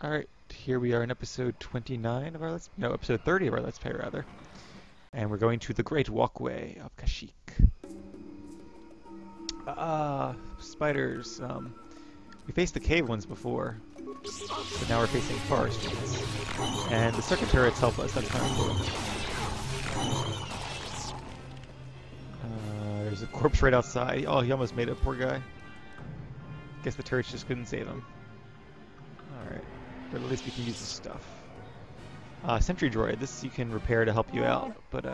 Alright, here we are in episode 29 of our episode 30 of our Let's Play, rather. And we're going to the Great Walkway of Kashyyyk. Spiders. We faced the cave ones before, but now we're facing forest ones. And the circuit turrets help us, that's kind of cool. There's a corpse right outside. Oh, he almost made it, poor guy. Guess the turrets just couldn't save him. Alright. But at least we can use the stuff. Sentry droid, this you can repair to help you out, but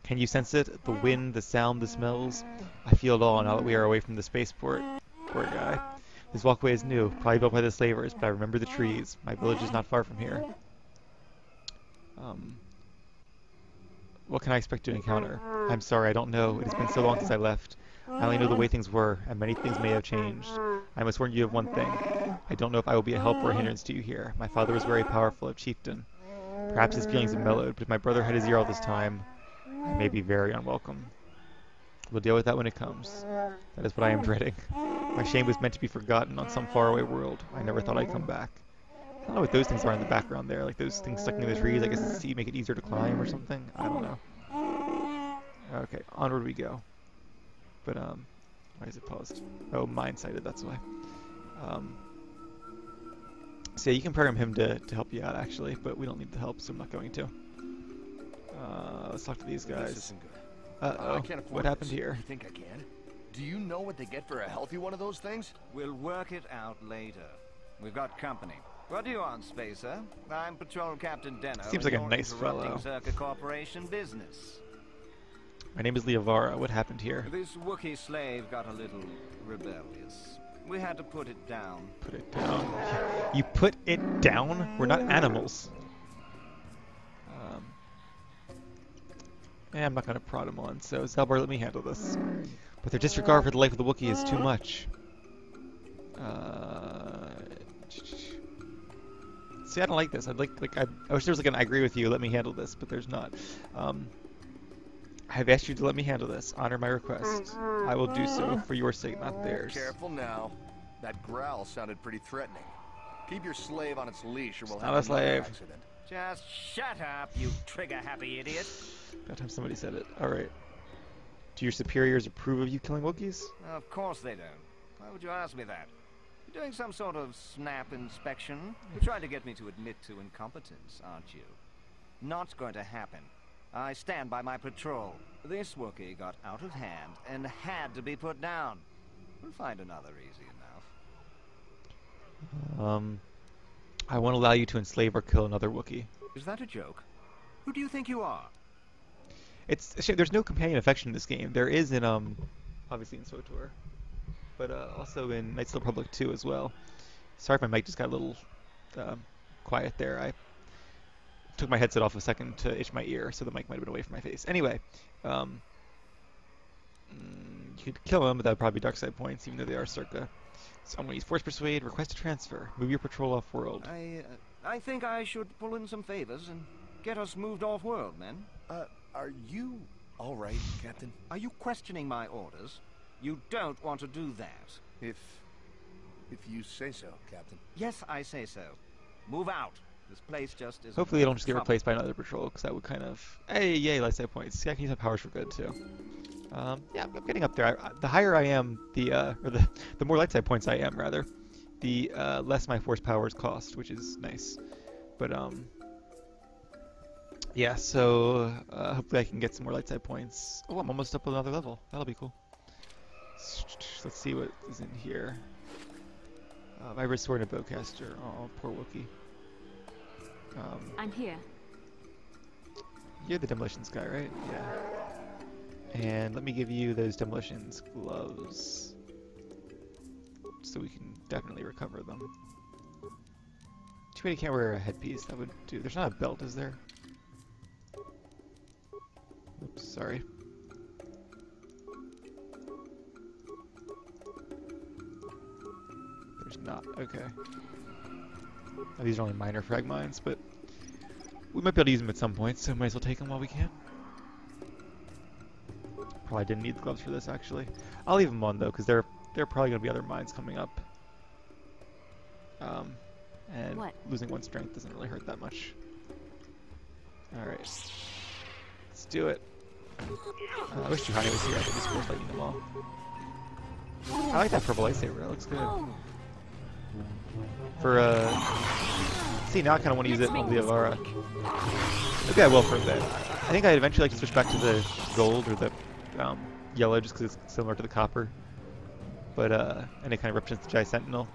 can you sense it? The wind, the sound, the smells? I feel it all now that we are away from the spaceport. Poor guy. This walkway is new, probably built by the slavers, but I remember the trees. My village is not far from here. What can I expect to encounter? I'm sorry, I don't know. It has been so long since I left. I only know the way things were, and many things may have changed. I must warn you of one thing. I don't know if I will be a help or a hindrance to you here. My father was very powerful, a chieftain. Perhaps his feelings have mellowed, but if my brother had his ear all this time, I may be very unwelcome. We'll deal with that when it comes. That is what I am dreading. My shame was meant to be forgotten on some faraway world. I never thought I'd come back. I don't know what those things are in the background there, like those things stuck in the trees. I guess it's to make it easier to climb or something. I don't know. Okay, onward we go. But, why is it paused? Oh, mine-sighted, that's why. So yeah, you can program him to help you out, actually, but we don't need the help, so I'm not going to. Let's talk to these guys. This isn't good. Uh-oh, I can't afford what happened this. here? You think I can? Do you know what they get for a healthy one of those things? We'll work it out later. We've got company. What do you want, Spacer? I'm Patrol Captain Denno. Seems like a nice fellow. Zerka Corporation business. My name is Leovara. What happened here? This Wookie slave got a little rebellious. We had to put it down. Put it down. You put it down? We're not animals. I'm not going to prod him on, so Zelbar, let me handle this. But their disregard for the life of the Wookiee is too much. See, I don't like this. I wish there was like an I agree with you, let me handle this, but there's not. I have asked you to let me handle this. Honor my request. I will do so for your sake, not theirs. Careful now. That growl sounded pretty threatening. Keep your slave on its leash or we'll Not have a another slave. accident. Just shut up, you trigger-happy idiot. That time somebody said it. Alright. Do your superiors approve of you killing Wookiees? Of course they don't. Why would you ask me that? You're doing some sort of snap inspection? You're trying to get me to admit to incompetence, aren't you? Not going to happen. I stand by my patrol. This Wookiee got out of hand and had to be put down. We'll find another easy enough. I won't allow you to enslave or kill another Wookiee. Is that a joke? Who do you think you are? It's a shame. There's no companion affection in this game. There is in obviously in SWTOR, but also in Knights of the Republic 2 as well. Sorry if my mic just got a little quiet there. I took my headset off a second to itch my ear, so the mic might have been away from my face. Anyway, you could kill them, but that would probably be dark side points, even though they are Circa. So I'm going to use Force Persuade, request a transfer, move your patrol off-world. I think I should pull in some favors and get us moved off-world, men. Are you all right, Captain? Are you questioning my orders? You don't want to do that. If you say so, Captain. Yes, I say so. Move out. This place just isn't. Hopefully they don't just get replaced by another patrol, because that would kind of... Hey, yay, light side points. See, I can use my powers for good, too. Yeah, I'm getting up there. The higher I am, the more light side points I am, rather, the less my force powers cost, which is nice. But, yeah, so hopefully I can get some more light side points. Oh, I'm almost up another level. That'll be cool. Let's see what is in here. My sword and a bowcaster. Oh, poor Wookie. I'm here. You're the demolitions guy, right? Yeah. And let me give you those demolitions gloves, so we can definitely recover them. Too bad you can't wear a headpiece. That would do. There's not a belt, is there? Oops, sorry. There's not. Okay. Now, these are only minor frag mines, but we might be able to use them at some point, so might as well take them while we can. Probably didn't need the gloves for this, actually. I'll leave them on, though, because there are probably going to be other mines coming up. And What? losing 1 strength doesn't really hurt that much. Alright. Let's do it. I wish Juhani was here. I could just force lightning them all. I like that purple lightsaber. That looks good. For, see, now I kind of want to use it on the Avara. Maybe I will for a bit. I think I'd eventually like to switch back to the gold or the yellow just because it's similar to the copper. But, and it kind of represents the Jedi Sentinel.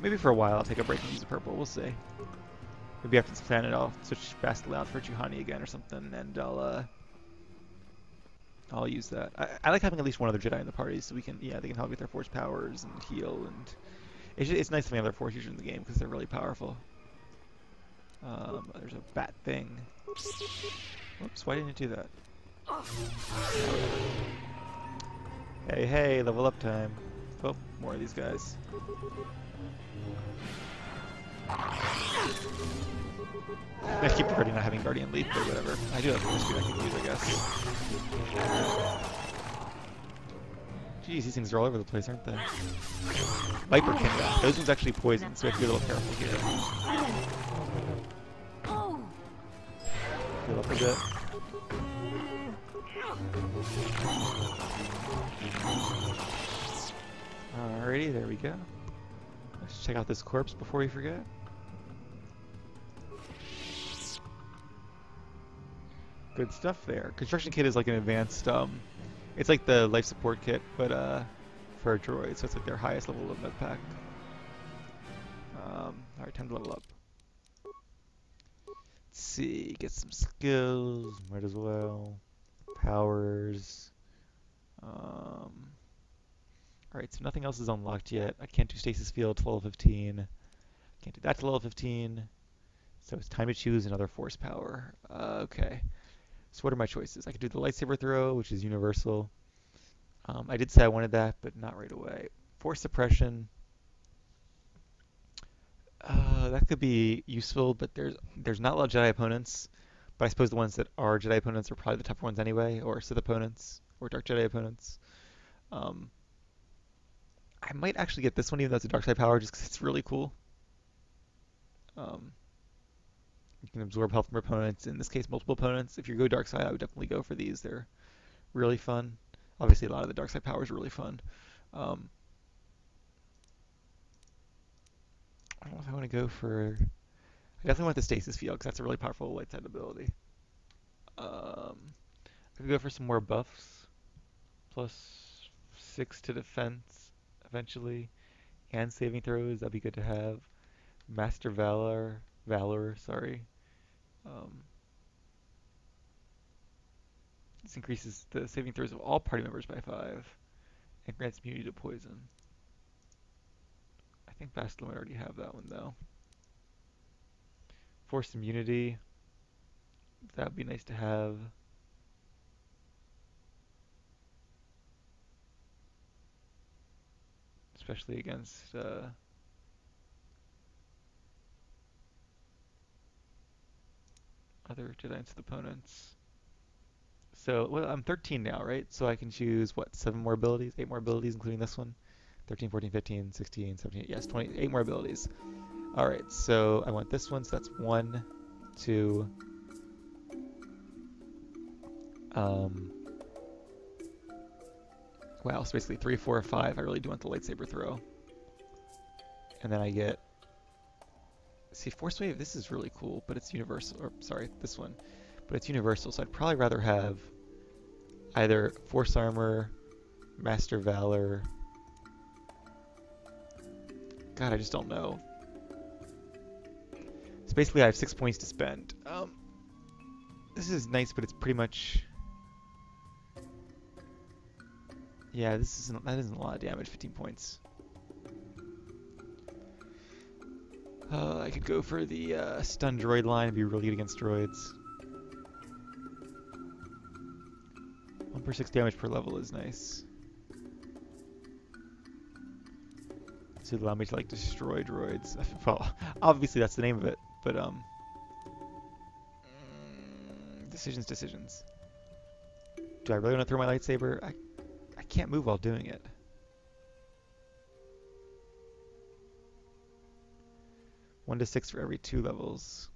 Maybe for a while I'll take a break and use the purple. We'll see. Maybe after this planet I'll switch Bastila out for Juhani again or something, and I'll use that. I like having at least one other Jedi in the party, so we can, yeah, they can help with their Force powers and heal, and it's nice having other Force users in the game because they're really powerful. There's a bat thing. Whoops, why didn't it do that? Hey, hey, level up time. Oh, more of these guys. I keep regretting not having Guardian Leap, but whatever. I do have Force Speed I can use, I guess. Jeez, these things are all over the place, aren't they? Viper Kinda. Those ones actually poison, so we have to be a little careful here. Heal up a bit. Alrighty, there we go. Let's check out this corpse before we forget. Good stuff there. Construction kit is like an advanced, it's like the life support kit, but for a droid, so it's like their highest level of med pack. Alright, time to level up. Let's see, get some skills, might as well. Powers. Alright, so nothing else is unlocked yet. I can't do Stasis Field to level 15. Can't do that to level 15. So it's time to choose another Force power. Okay. So what are my choices? I could do the lightsaber throw, which is universal. I did say I wanted that, but not right away. Force suppression. That could be useful, but there's not a lot of Jedi opponents. But I suppose the ones that are Jedi opponents are probably the tougher ones anyway, or Sith opponents, or Dark Jedi opponents. I might actually get this one, even though it's a dark side power, just because it's really cool. You can absorb health from opponents. In this case, multiple opponents. If you go dark side, I would definitely go for these. They're really fun. Obviously, a lot of the dark side powers are really fun. I don't know if I want to go for... I definitely want the Stasis Field, because that's a really powerful light side ability. I could go for some more buffs. Plus 6 to defense, eventually. And saving throws, that'd be good to have. Master Valor, sorry. This increases the saving throws of all party members by 5 and grants immunity to poison. I think Bastila might already have that one though. Force immunity, that would be nice to have. Especially against other Jedi and Sith opponents. So, well, I'm 13 now, right? So I can choose, what, 7 more abilities? 8 more abilities, including this one? 13, 14, 15, 16, 17, yes, 28 more abilities. Alright, so I want this one, so that's 1, 2... Wow, so basically 3, 4, 5. I really do want the lightsaber throw. And then I get... See, Force Wave, this is really cool, but it's universal. Or, sorry, this one. But it's universal, so I'd probably rather have either Force Armor, Master Valor... God, I just don't know. So basically I have 6 points to spend. This is nice, but it's pretty much... Yeah, that isn't a lot of damage, 15 points. I could go for the stun droid line and be really good against droids. 1 per 6 damage per level is nice. To allow me to like destroy droids. Well, obviously that's the name of it, but decisions. Do I really want to throw my lightsaber? I can't move while doing it. 1 to 6 for every 2 levels.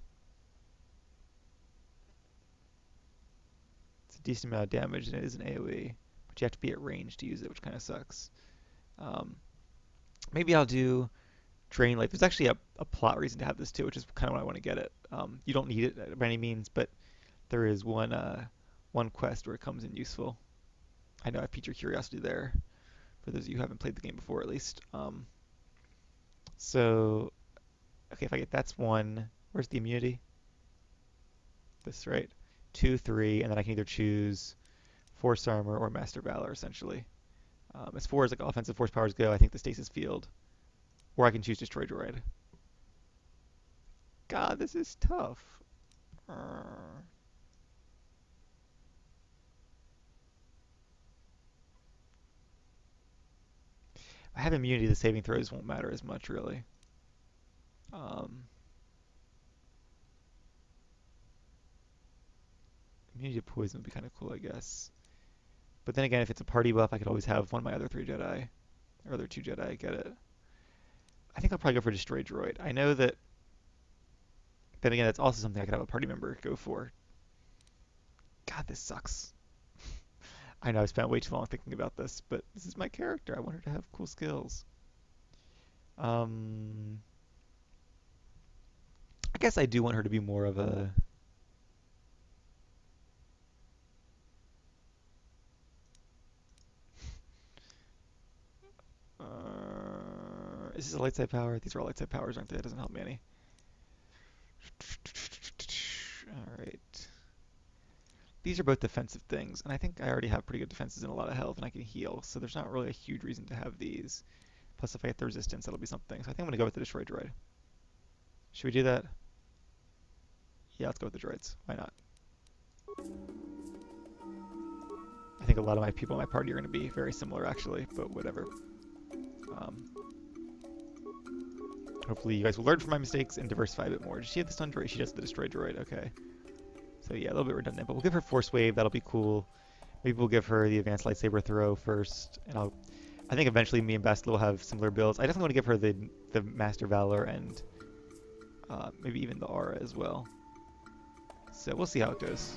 It's a decent amount of damage, and it is an AoE. But you have to be at range to use it, which kind of sucks. Maybe I'll do Drain Life. There's actually a plot reason to have this too, which is kind of why I want to get it. You don't need it by any means, but there is one quest where it comes in useful. I know I've piqued your curiosity there, for those of you who haven't played the game before at least. So, okay, if I get that's 1, where's the immunity? This, right? 2, 3, and then I can either choose Force Armor or Master Valor, essentially. As far as like offensive force powers go, I think the Stasis Field. Or I can choose Destroy Droid. God, this is tough. I have immunity, the saving throws won't matter as much, really. Immunity to poison would be kind of cool, I guess. But then again, if it's a party buff, I could always have one of my other 3 Jedi, or other 2 Jedi get it. I think I'll probably go for Destroy Droid. I know that, then again, that's also something I could have a party member go for. God, this sucks. I know I spent way too long thinking about this, but this is my character. I want her to have cool skills. I guess I do want her to be more of a... Is this a light side power? These are all light side powers, aren't they? That doesn't help me any. Alright. These are both defensive things, and I think I already have pretty good defenses and a lot of health, and I can heal, so there's not really a huge reason to have these. Plus, if I get the resistance, that'll be something. So I think I'm going to go with the Destroy Droid. Should we do that? Yeah, let's go with the droids. Why not? I think a lot of my people in my party are going to be very similar, actually, but whatever. Hopefully you guys will learn from my mistakes and diversify a bit more. Does she have the stun droid? She does the Destroy Droid, okay. So yeah, a little bit redundant, but we'll give her Force Wave. That'll be cool. Maybe we'll give her the Advanced Lightsaber Throw first, and I think eventually me and Bastila will have similar builds. I definitely want to give her the Master Valor and maybe even the Aura as well. So we'll see how it goes.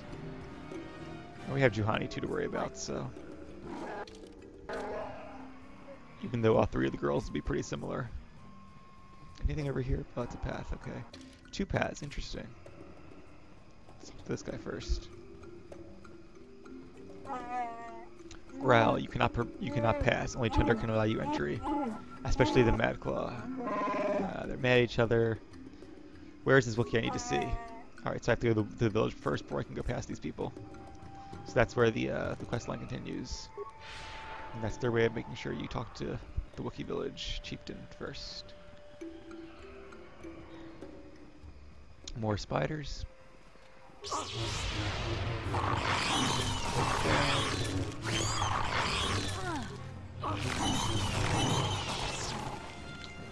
And we have Juhani too to worry about, so... Even though all 3 of the girls will be pretty similar. Anything over here? Oh, it's a path, okay. 2 paths, interesting. Let's look at this guy first. Growl, you cannot pass. Only Tundra can allow you entry. Especially the Mad Claw. They're mad at each other. Where's this Wookiee I need to see? Alright, so I have to go to the village first before I can go past these people. So that's where the quest line continues. And that's their way of making sure you talk to the Wookiee village chieftain first. More spiders.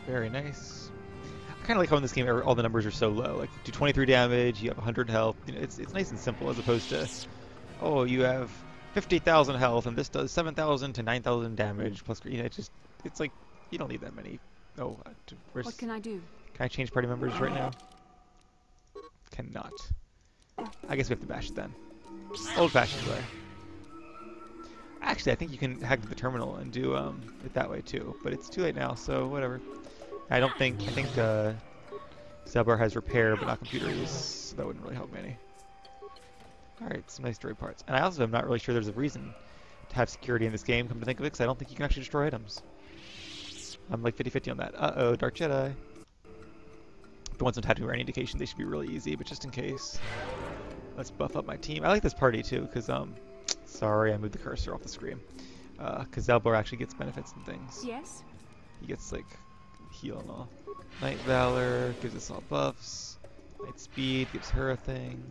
Very nice. I kind of like how in this game all the numbers are so low. Like, do 23 damage, you have 100 health. You know, it's nice and simple as opposed to, oh, you have 50,000 health and this does 7,000 to 9,000 damage plus. You know, it's like you don't need that many. Oh, what can I do? Can I change party members right now? Cannot. I guess we have to bash it then. Old-fashioned way. Actually, I think you can hack the terminal and do it that way too, but it's too late now, so whatever. I think Zelbar has repair, but not computer use, so that wouldn't really help me any. Alright, some nice droid parts. And I also am not really sure there's a reason to have security in this game, come to think of it, because I don't think you can actually destroy items. I'm like 50-50 on that. Uh-oh, Dark Jedi. The ones on Tatooine are any indication they should be really easy, but just in case. Let's buff up my team. I like this party too, because, sorry, I moved the cursor off the screen. Because Zelbar actually gets benefits and things. Yes? He gets, like, heal and all. Night Valor gives us all buffs. Night Speed gives her a thing.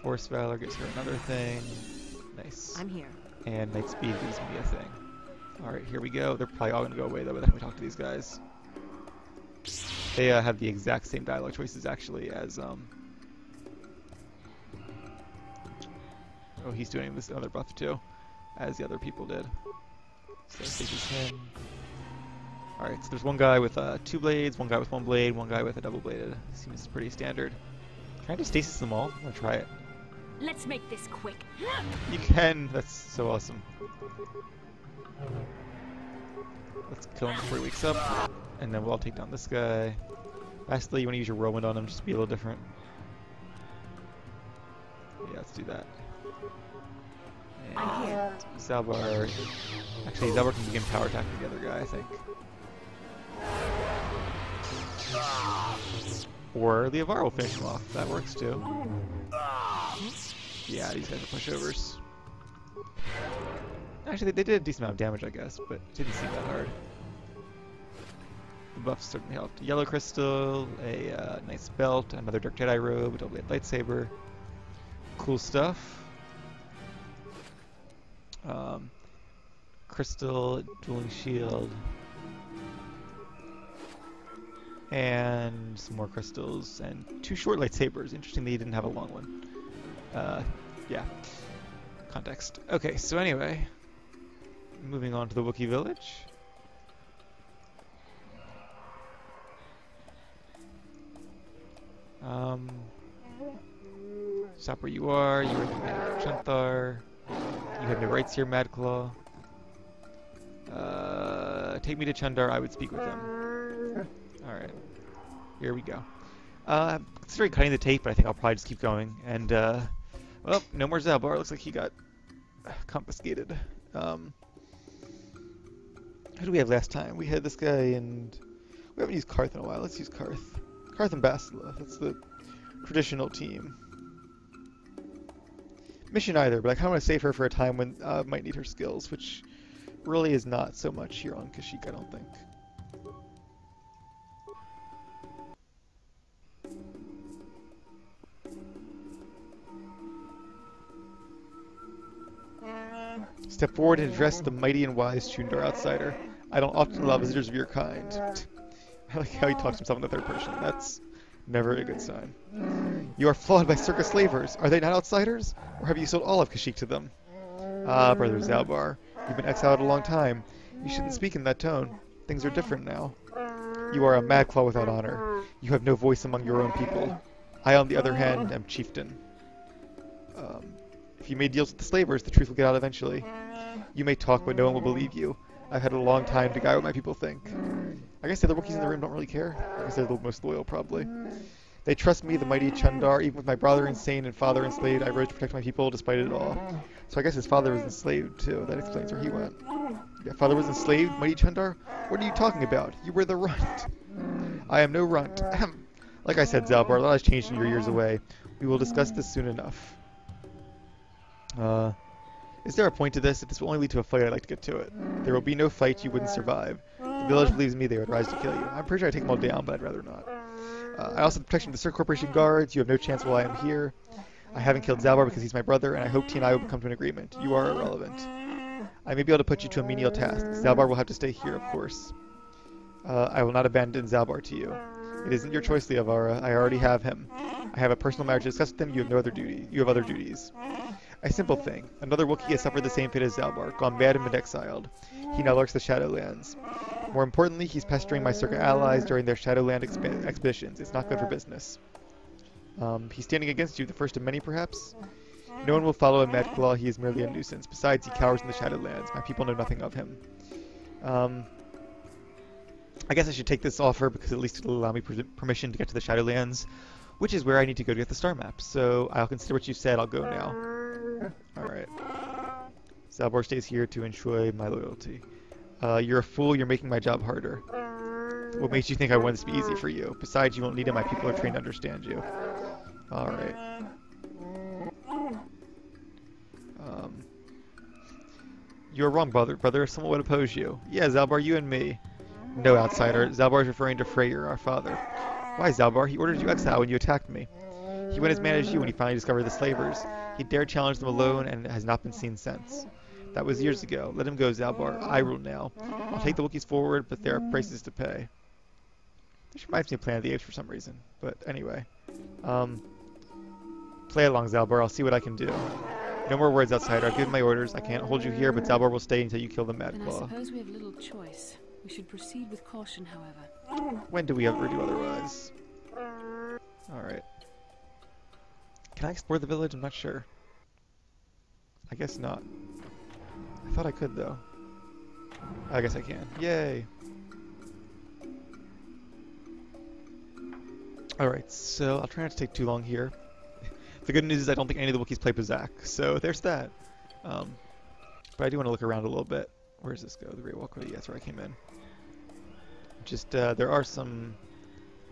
Force Valor gives her another thing. Nice. I'm here. And Night Speed gives me a thing. Alright, here we go. They're probably all going to go away, though, by the time we talk to these guys. They have the exact same dialogue choices, actually, as, Oh, he's doing this other buff, too, as the other people did. So this is him. Alright, so there's one guy with 2 blades, one guy with 1 blade, one guy with a double bladed. Seems pretty standard. Can I just stasis them all? I'm gonna try it. Let's make this quick. You can! That's so awesome. Let's kill him before he wakes up, and then we'll all take down this guy. Lastly, you want to use your whirlwind on him just to be a little different. Yeah, let's do that. I'm here. And Zalbar. Actually, Zalbar can begin power attack the other guy, I think. Or Leovar will finish him off. That works too. Yeah, these guys are pushovers. Actually, they did a decent amount of damage, I guess, but it didn't seem that hard. The buffs certainly helped. Yellow crystal, a nice belt, another Dark Jedi robe, a double-bladed lightsaber. Cool stuff. Crystal, dueling shield. And some more crystals, and 2 short lightsabers. Interesting that he didn't have a long one. Yeah. Context. Okay, so anyway. Moving on to the Wookiee village. Stop where you are. You are the man of Chanthar. You have no rights here, Madclaw. Take me to Chandar. I would speak with him. Alright. Here we go. I'm considering cutting the tape, but I think I'll probably just keep going. And, well, no more Zalbar. Looks like he got confiscated. Who did we have last time? We had this guy, and we haven't used Karth in a while. Let's use Karth. Karth and Bastila. That's the traditional team. Mission either, but I kind of want to save her for a time when I might need her skills, which really is not so much here on Kashyyyk, I don't think. Step forward and address the mighty and wise Chundar outsider. I don't often allow visitors of your kind. I like how he talks to himself in the third person. That's never a good sign. You are flawed by circus slavers. Are they not outsiders? Or have you sold all of Kashyyyk to them? Ah, Brother Zalbar. You've been exiled a long time. You shouldn't speak in that tone. Things are different now. You are a Madclaw without honor. You have no voice among your own people. I, on the other hand, am chieftain. If you made deals with the slavers, the truth will get out eventually. You may talk, but no one will believe you. I've had a long time to guide what my people think. I guess the other Wookiees in the room don't really care. I guess they're the most loyal, probably. They trust me, the mighty Chundar. Even with my brother insane and father enslaved, I rose to protect my people despite it all. So I guess his father was enslaved, too. That explains where he went. Your father was enslaved, mighty Chundar? What are you talking about? You were the runt. I am no runt. Like I said, Zalbar, a lot has changed in your years away. We will discuss this soon enough. Is there a point to this? If this will only lead to a fight, I'd like to get to it. There will be no fight, you wouldn't survive. The village believes me, they would rise to kill you. I'm pretty sure I'd take them all down, but I'd rather not. I also have the protection of the Cirque Corporation guards. You have no chance while I am here. I haven't killed Zalbar because he's my brother, and I hope T and I will come to an agreement. You are irrelevant. I may be able to put you to a menial task. Zalbar will have to stay here, of course. I will not abandon Zalbar to you. It isn't your choice, Leovara. I already have him. I have a personal matter to discuss with him. You have no other duty. You have other duties. A simple thing. Another Wookiee has suffered the same fate as Zalbar, gone mad and been exiled. He now lurks the Shadowlands. More importantly, he's pestering my Circa allies during their Shadowland expeditions. It's not good for business. He's standing against you, the first of many, perhaps? No one will follow a Madclaw. He is merely a nuisance. Besides, he cowers in the Shadowlands. My people know nothing of him. I guess I should take this offer because at least it'll allow me permission to get to the Shadowlands, which is where I need to go to get the star map. So I'll consider what you said. I'll go now. Alright. Zalbar stays here to ensure my loyalty. You're a fool. You're making my job harder. What makes you think I want this to be easy for you? Besides, you won't need it. My people are trained to understand you. Alright. You're wrong, brother. Someone would oppose you. Yeah, Zalbar, you and me. No, outsider. Zalbar is referring to Freyr, our father. Why, Zalbar? He ordered you exiled when you attacked me. He went as mad as you when he finally discovered the slavers. He dared challenge them alone and has not been seen since. That was years ago. Let him go, Zalbar. I rule now. I'll take the Wookiees forward, but there are prices to pay. This reminds me of Planet of the Apes for some reason. But anyway. Play along, Zalbar. I'll see what I can do. No more words, outsider. I've given my orders. I can't hold you here, but Zalbar will stay until you kill the Then I Madclaw. suppose we have little choice. We should proceed with caution, however. When do we ever do otherwise? Alright. Can I explore the village? I'm not sure. I guess not. I thought I could, though. I guess I can. Yay! Alright, so I'll try not to take too long here. The good news is I don't think any of the Wookiees play Bazak, so there's that. But I do want to look around a little bit. Where does this go? The Great Walkway? Yeah, that's where I came in. Just, there are some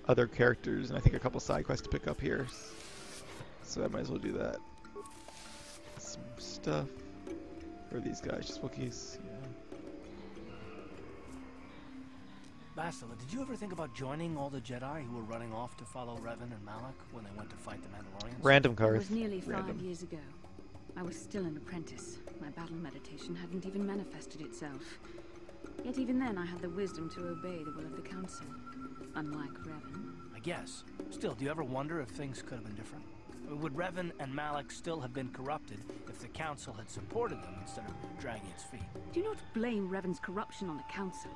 other characters, and I think a couple side quests to pick up here. So I might as well do that. Some stuff. Where are these guys? Just Wookiees? Yeah. Bastila, did you ever think about joining all the Jedi who were running off to follow Revan and Malak when they went to fight the Mandalorians? Random It Karth. was nearly 5 Random. years ago. I was still an apprentice. My battle meditation hadn't even manifested itself. Yet even then I had the wisdom to obey the will of the Council. Unlike Revan. I guess. Still, do you ever wonder if things could have been different? I mean, would Revan and Malak still have been corrupted if the Council had supported them instead of dragging its feet? Do not blame Revan's corruption on the Council.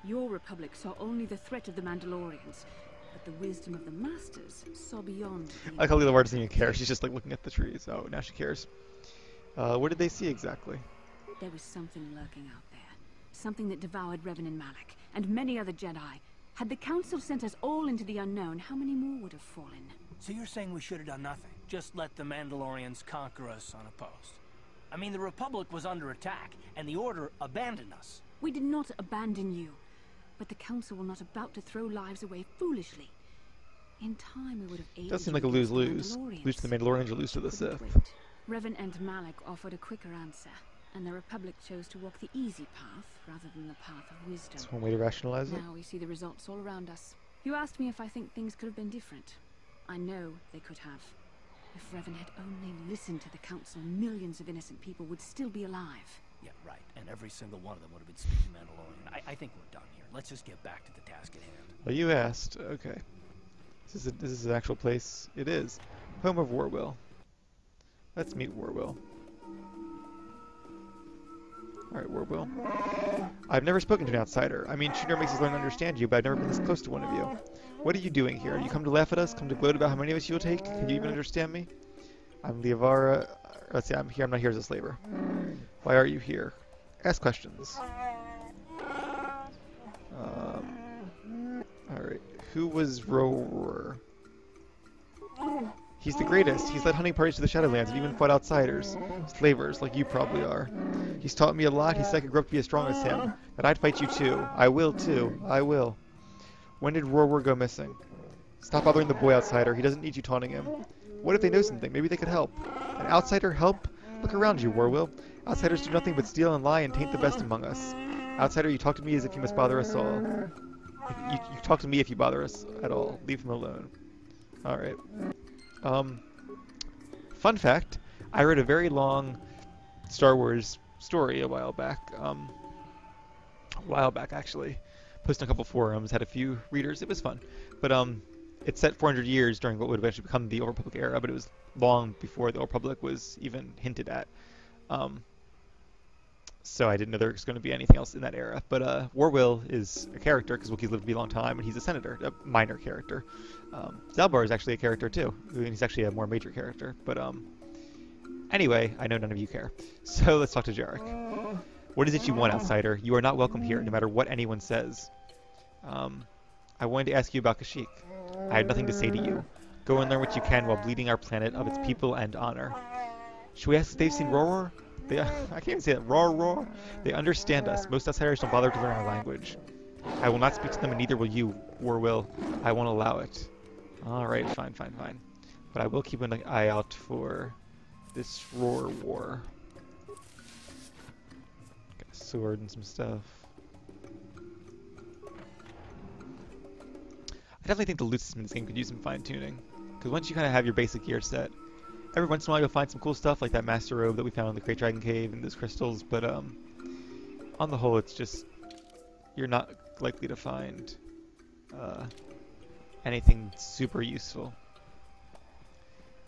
Your Republic saw only the threat of the Mandalorians, but the wisdom of the Masters saw beyond. I like how Leela doesn't even care. She's just like looking at the trees. Oh, now she cares. What did they see exactly? There was something lurking out there. Something that devoured Revan and Malak, and many other Jedi. Had the Council sent us all into the unknown, how many more would have fallen? So you're saying we should have done nothing? Just let the Mandalorians conquer us unopposed? I mean, the Republic was under attack, and the Order abandoned us. We did not abandon you, but the Council were not about to throw lives away foolishly. In time, we would have aided Does seem you like a against the lose-lose. Mandalorians. Lose to the Mandalorians or lose to the Couldn't Sith. wait. Revan and Malak offered a quicker answer, and the Republic chose to walk the easy path rather than the path of wisdom. That's one way to rationalize it. Now we see the results all around us. You asked me if I think things could have been different. I know they could have. If Revan had only listened to the Council, millions of innocent people would still be alive. Yeah, right. And every single one of them would have been speaking Mandalorian. I think we're done here. Let's just get back to the task at hand. Well, you asked. Okay. This is an actual place. It is. Home of Warwill. Let's meet Warwill. Alright, Warwill. I've never spoken to an outsider. I mean, Shooter makes us learn to understand you, but I've never been this close to one of you. What are you doing here? You come to laugh at us? Come to gloat about how many of us you'll take? Can you even understand me? I'm Liavara. Let's see, I'm here. I'm not here as a slaver. Why are you here? Ask questions. Alright. Who was Roar? He's the greatest. He's led hunting parties to the Shadowlands and even fought outsiders. Slavers, like you probably are. He's taught me a lot. He said I could grow up to be as strong as him. That I'd fight you too. I will too. I will. When did Roar go missing? Stop bothering the boy, outsider. He doesn't need you taunting him. What if they know something? Maybe they could help. An outsider help? Look around you, Warwill. Outsiders do nothing but steal and lie and taint the best among us. Outsider, you talk to me as if you must bother us all. You talk to me if you bother us at all. Leave him alone. Alright. Fun fact, I read a very long Star Wars story a while back. Actually. Posted on a couple forums, had a few readers. It was fun. But it's set 400 years during what would eventually become the Old Republic era, but it was long before the Old Republic was even hinted at. So I didn't know there was going to be anything else in that era. But Warwill is a character, because Wookiees lived to be a long time, and he's a senator, a minor character. Zalbar is actually a character too. He's actually a more major character. But anyway, I know none of you care. So let's talk to Jarek. What is it you want, outsider? You are not welcome here, no matter what anyone says. I wanted to ask you about Kashyyyk. I have nothing to say to you. Go and learn what you can while bleeding our planet of its people and honor. Should we ask if they've seen Roar? I can't even say that. Roar. They understand us. Most outsiders don't bother to learn our language. I will not speak to them, and neither will you, Warwill. I won't allow it. Alright, fine. But I will keep an eye out for this Roar War. Got a sword and some stuff. I definitely think the loot system in this game could use some fine-tuning. Because once you kind of have your basic gear set, every once in a while you'll find some cool stuff like that Master Robe that we found in the Great Dragon Cave and those crystals, but on the whole it's just, you're not likely to find anything super useful.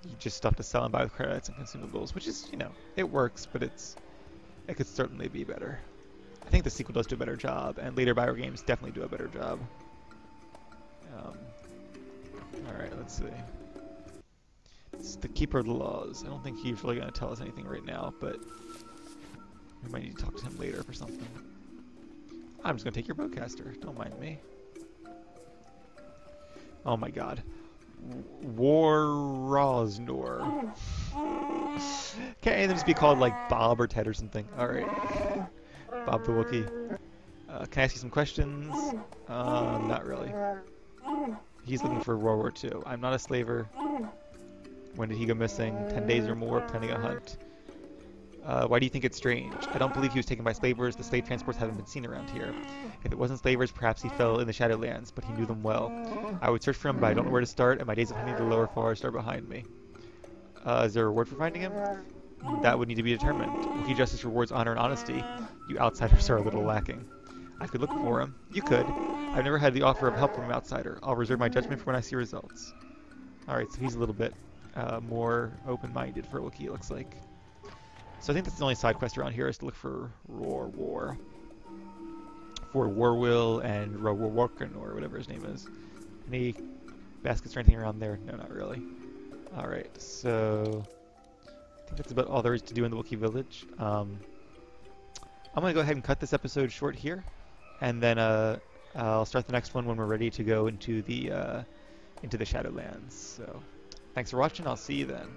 You just stuff to sell and buy with credits and consumables, which is, it works, but it could certainly be better. I think the sequel does do a better job, and later Bioware games definitely do a better job. Alright, let's see. It's the Keeper of the Laws. I don't think he's really going to tell us anything right now, but we might need to talk to him later for something. I'm just going to take your bowcaster. Don't mind me. Oh my god. Warroznor. Can't any of them just be called like Bob or Ted or something? Alright. Bob the Wookie. Can I ask you some questions? Not really. He's looking for World War II. I'm not a slaver. When did he go missing? 10 days or more, planning a hunt. Why do you think it's strange? I don't believe he was taken by slavers. The slave transports haven't been seen around here. If it wasn't slavers, perhaps he fell in the Shadowlands, but he knew them well. I would search for him, but I don't know where to start, and my days of hunting the lower forest are behind me. Is there a reward for finding him? That would need to be determined. Wookiee justice rewards honor and honesty. You outsiders are a little lacking. I could look for him. You could. I've never had the offer of help from an outsider. I'll reserve my judgment for when I see results. Alright, so he's a little bit more open-minded for Wookiee, it looks like. So I think that's the only side quest around here is to look for War. For Warwill and Rowarken, or whatever his name is. Any baskets or anything around there? No, not really. Alright, so I think that's about all there is to do in the Wookiee village. I'm going to go ahead and cut this episode short here, and then I'll start the next one when we're ready to go into the Shadowlands. So thanks for watching. I'll see you then.